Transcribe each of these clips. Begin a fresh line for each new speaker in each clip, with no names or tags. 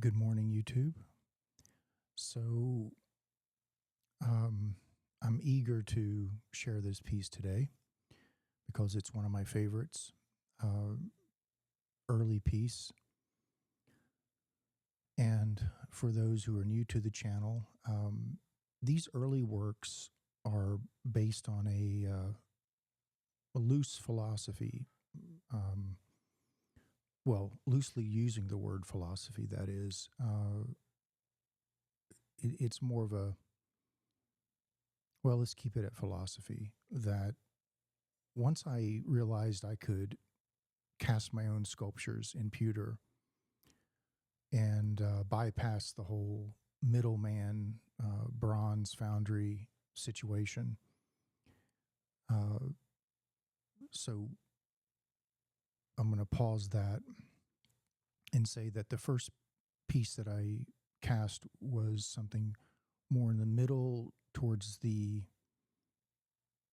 Good morning, YouTube. So, I'm eager to share this piece today because it's one of my favorites. Uh, Early piece. And for those who are new to the channel, these early works are based on a loose philosophy. Um, Loosely using the word philosophy, that is. It's more of let's keep it at philosophy. That once I realized I could cast my own sculptures in pewter and bypass the whole middleman bronze foundry situation. So I'm going to pause that and say that the first piece that I cast was something more in the middle towards the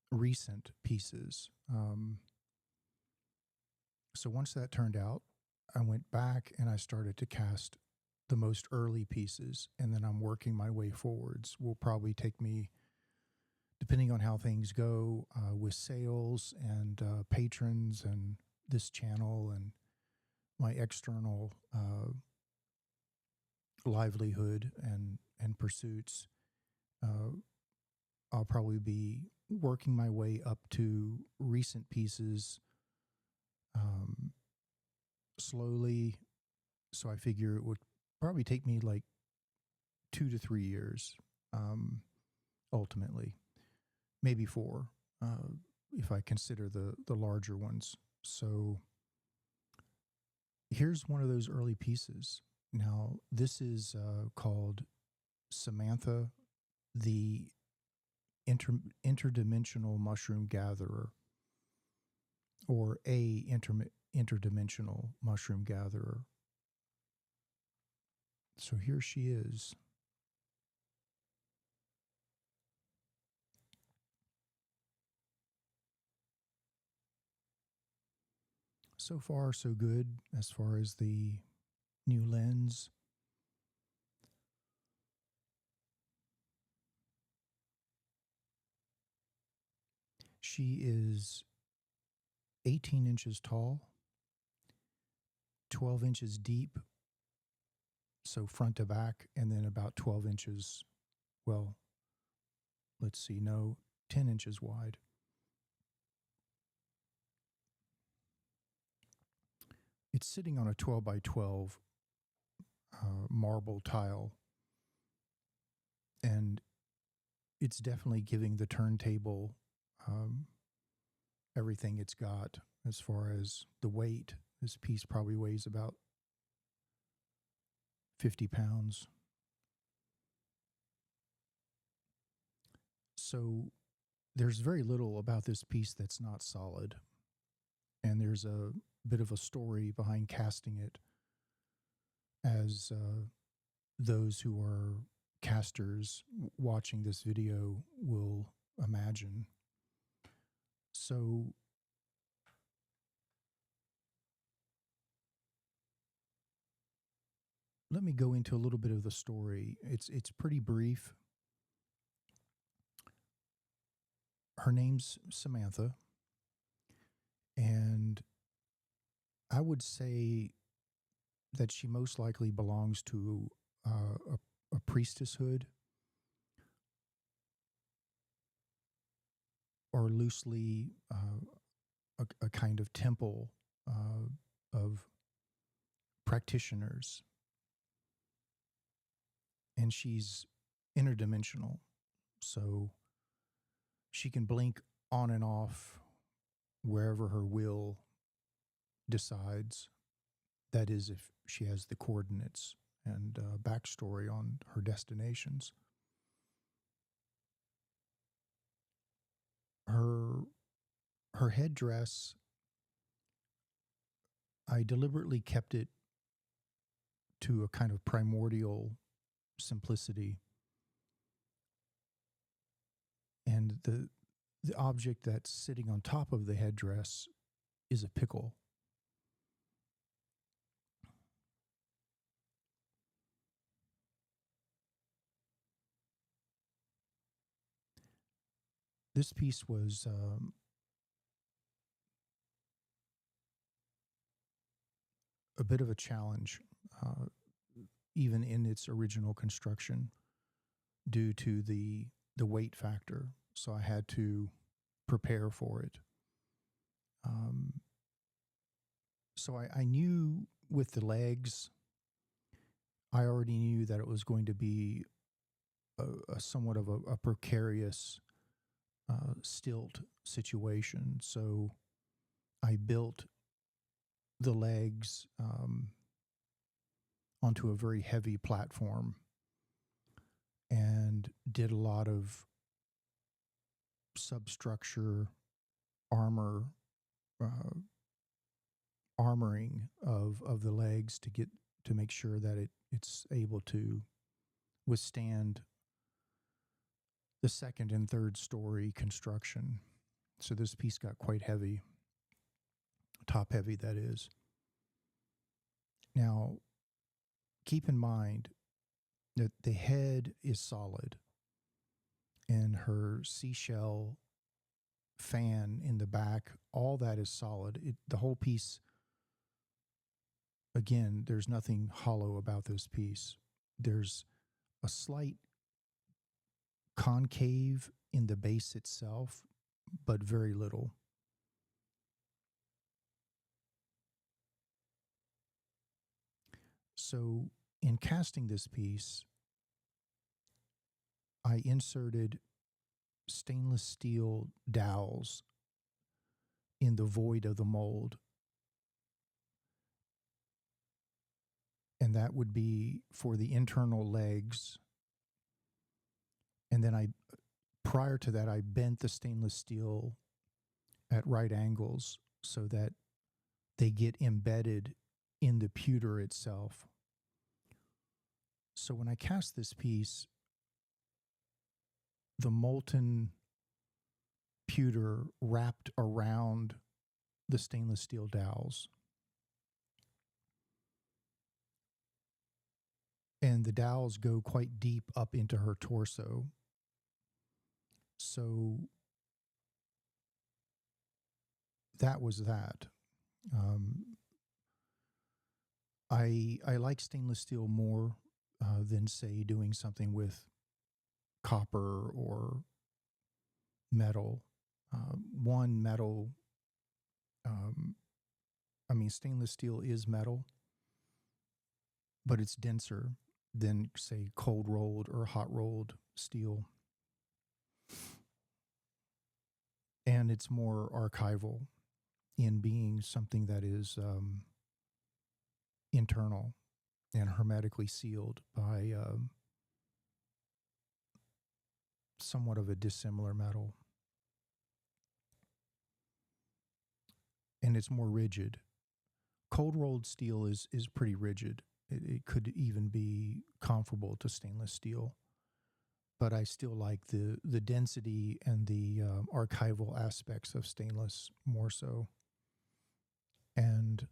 recent pieces. So once that turned out, I went back and I started to cast the most early pieces, and then I'm working my way forwards. Will probably take me, depending on how things go with sales and patrons and this channel and my external livelihood and pursuits, I'll probably be working my way up to recent pieces slowly. So I figure it would probably take me like 2 to 3 years, ultimately, maybe 4, if I consider the larger ones. So here's one of those early pieces. Now, this is called Samantha, the interdimensional mushroom gatherer, or a interdimensional mushroom gatherer. So here she is. So far, so good as far as the new lens. She is 18 inches tall, 12 inches deep, so front to back, and then about 12 inches, well, let's see, no, 10 inches wide. It's sitting on a 12 by 12 marble tile, and it's definitely giving the turntable everything it's got as far as the weight. This piece probably weighs about 50 pounds. So there's very little about this piece that's not solid. And there's a bit of a story behind casting it, as those who are casters watching this video will imagine. So let me go into a little bit of the story. It's pretty brief. Her name's Samantha, and I would say that she most likely belongs to a priestesshood, or loosely a kind of temple of practitioners. And she's interdimensional, so she can blink on and off wherever her will decides. That is, if she has the coordinates and backstory on her destinations. Her headdress, I deliberately kept it to a kind of primordial simplicity. And the object that's sitting on top of the headdress is a pickle. this piece was a bit of a challenge, even in its original construction, due to the weight factor. So I had to prepare for it. So I knew with the legs, I already knew that it was going to be a somewhat of a precarious stilt situation. So I built the legs onto a very heavy platform and did a lot of substructure armor armoring of the legs to make sure that it's able to withstand the second and third story construction. So this piece got quite heavy, top heavy, that is. Now, keep in mind that the head is solid and her seashell fan in the back, all that is solid. The whole piece, again, there's nothing hollow about this piece. There's a slight concave in the base itself, but very little. So in casting this piece, I inserted stainless steel dowels in the void of the mold. And that would be for the internal legs. And then prior to that, I bent the stainless steel at right angles so that they get embedded in the pewter itself. So when I cast this piece, the molten pewter wrapped around the stainless steel dowels. And the dowels go quite deep up into her torso. So that was that. I like stainless steel more than, say, doing something with copper or metal. Metal, stainless steel is metal, but it's denser than, say, cold rolled or hot rolled steel. And it's more archival in being something that is internal and hermetically sealed by somewhat of a dissimilar metal. And it's more rigid. Cold rolled steel is pretty rigid. It could even be comparable to stainless steel. But I still like the density and the archival aspects of stainless more so. And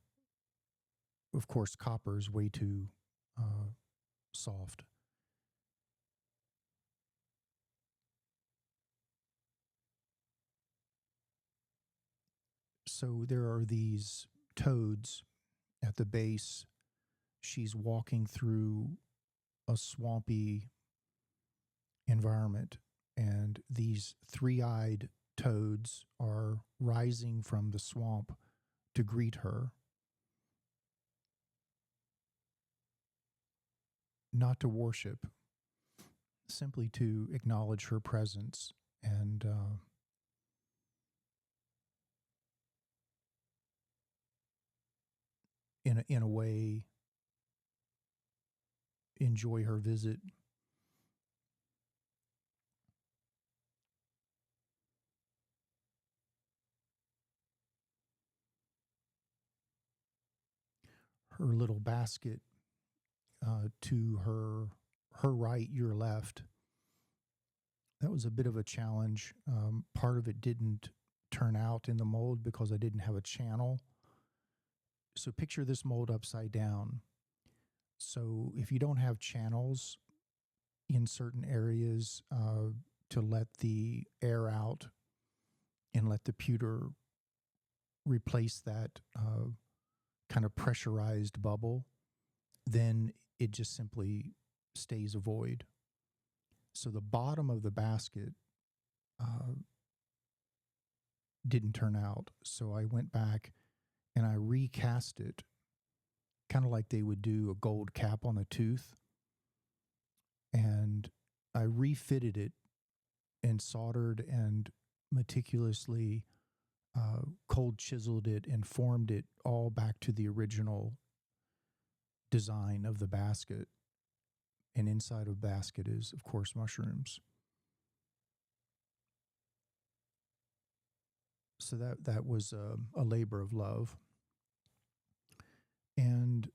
of course, copper is way too soft. So there are these toads at the base. She's walking through a swampy environment, and these three-eyed toads are rising from the swamp to greet her. Not to worship, simply to acknowledge her presence and in a way enjoy her visit. Her little basket to her right, your left. That was a bit of a challenge. Part of it didn't turn out in the mold because I didn't have a channel. So picture this mold upside down. So if you don't have channels in certain areas to let the air out and let the pewter replace that kind of pressurized bubble, then it just simply stays a void. So the bottom of the basket didn't turn out. So I went back and I recast it, kind of like they would do a gold cap on a tooth. And I refitted it and soldered and meticulously cold chiseled it and formed it all back to the original design of the basket. And inside of the basket is, of course, mushrooms. So that was a labor of love. And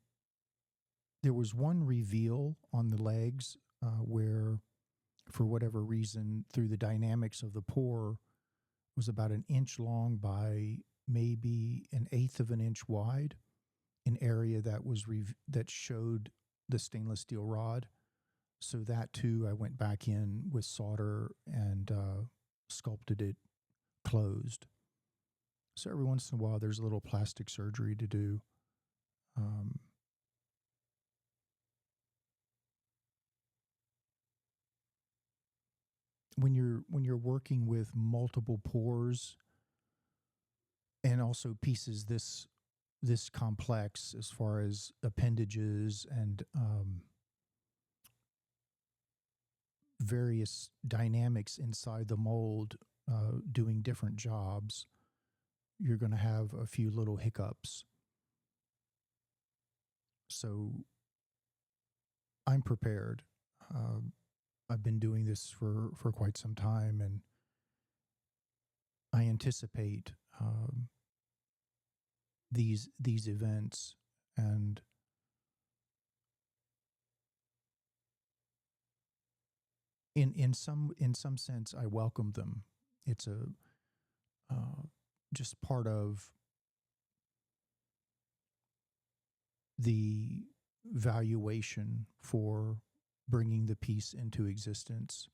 there was one reveal on the legs where, for whatever reason, through the dynamics of the pour, was about an inch long by maybe an eighth of an inch wide, an area that was that showed the stainless steel rod. So that too, I went back in with solder and sculpted it closed. So every once in a while, there's a little plastic surgery to do. When you're working with multiple pours and also pieces this complex as far as appendages and various dynamics inside the mold doing different jobs, you're going to have a few little hiccups. So I'm prepared. I've been doing this for quite some time, and I anticipate these events, and in some sense, I welcome them. It's a just part of the valuation for bringing the piece into existence.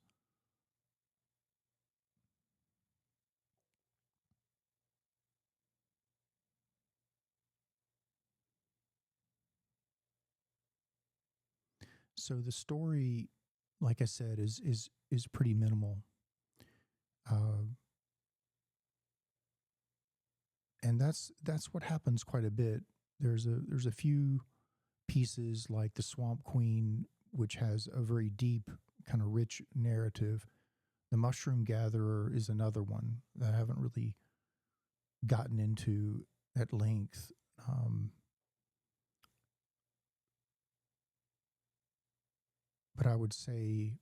So the story, like I said, is pretty minimal, and that's what happens quite a bit. There's a few pieces like the Swamp Queen, which has a very deep, kind of rich narrative. The Mushroom Gatherer is another one that I haven't really gotten into at length. But I would say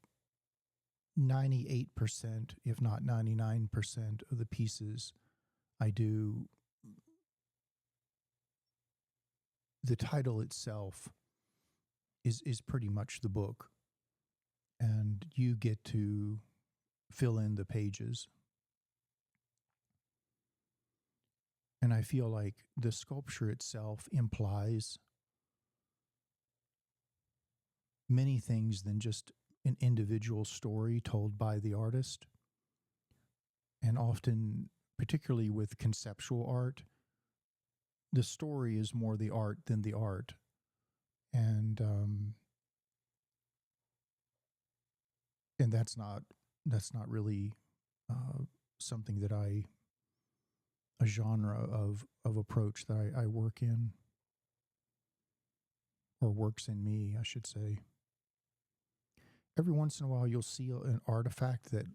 98%, if not 99% of the pieces I do, the title itself is pretty much the book, and you get to fill in the pages. And I feel like the sculpture itself implies many things than just an individual story told by the artist. And often, particularly with conceptual art, the story is more the art than the art. And that's not really something that a genre of approach that I work in, or works in me, I should say. Every once in a while, you'll see an artifact that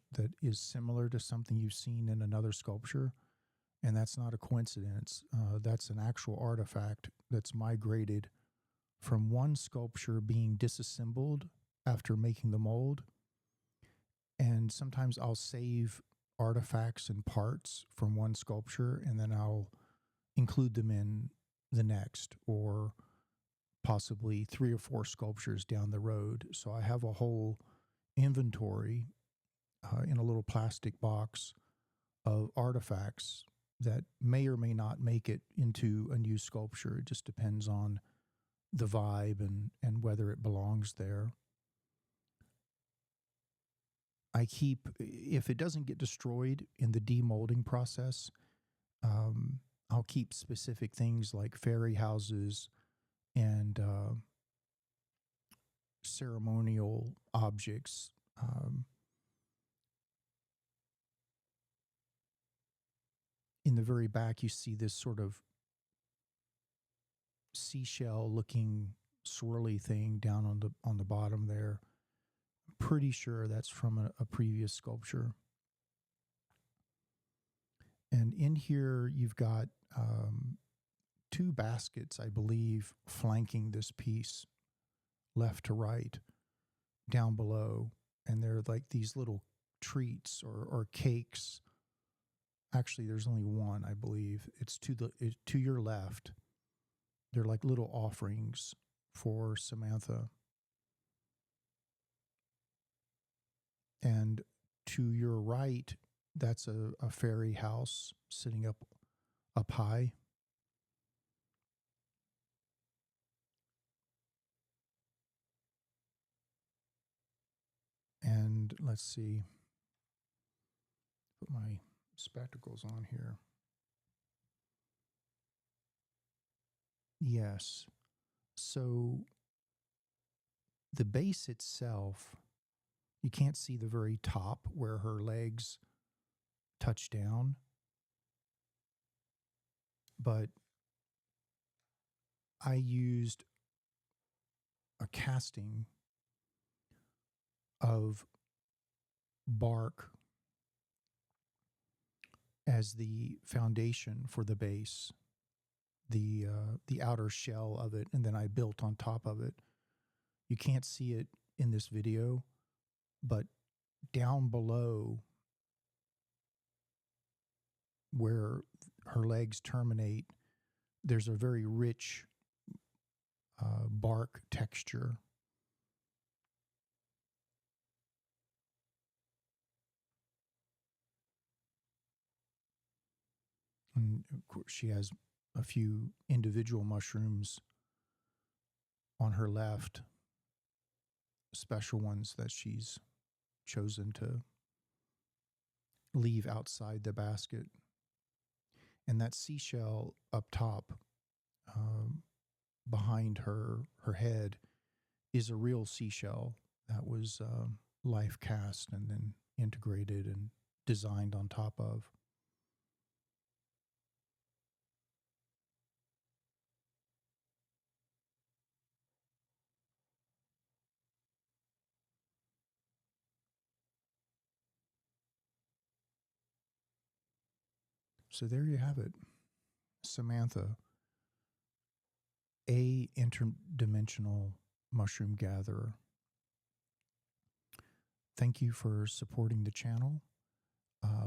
is similar to something you've seen in another sculpture, and that's not a coincidence. That's an actual artifact that's migrated from one sculpture being disassembled after making the mold. And sometimes I'll save artifacts and parts from one sculpture, and then I'll include them in the next, or possibly 3 or 4 sculptures down the road. So I have a whole inventory in a little plastic box of artifacts that may or may not make it into a new sculpture. It just depends on the vibe and whether it belongs there. I keep, if it doesn't get destroyed in the demolding process, I'll keep specific things like fairy houses and ceremonial objects. In the very back, you see this sort of seashell-looking swirly thing down on the bottom there. I'm pretty sure that's from a previous sculpture. And in here, you've got two baskets, I believe, flanking this piece, left to right, down below. And they're like these little treats or cakes. Actually, there's only one, I believe. It's to your left. They're like little offerings for Samantha. And to your right, that's a fairy house sitting up high. And let's see, put my spectacles on here. Yes. So the base itself, you can't see the very top where her legs touch down, but I used a casting of bark as the foundation for the base, the outer shell of it, and then I built on top of it. You can't see it in this video, but down below where her legs terminate, there's a very rich bark texture. And of course, she has a few individual mushrooms on her left, special ones that she's chosen to leave outside the basket. And that seashell up top, behind her head, is a real seashell that was life cast and then integrated and designed on top of. So there you have it, Samantha, a interdimensional mushroom gatherer. Thank you for supporting the channel.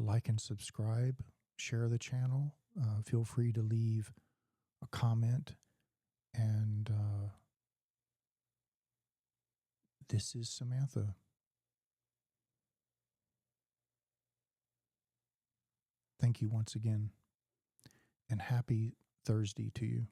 Like and subscribe, share the channel. Feel free to leave a comment. And this is Samantha. Thank you once again, and happy Thursday to you.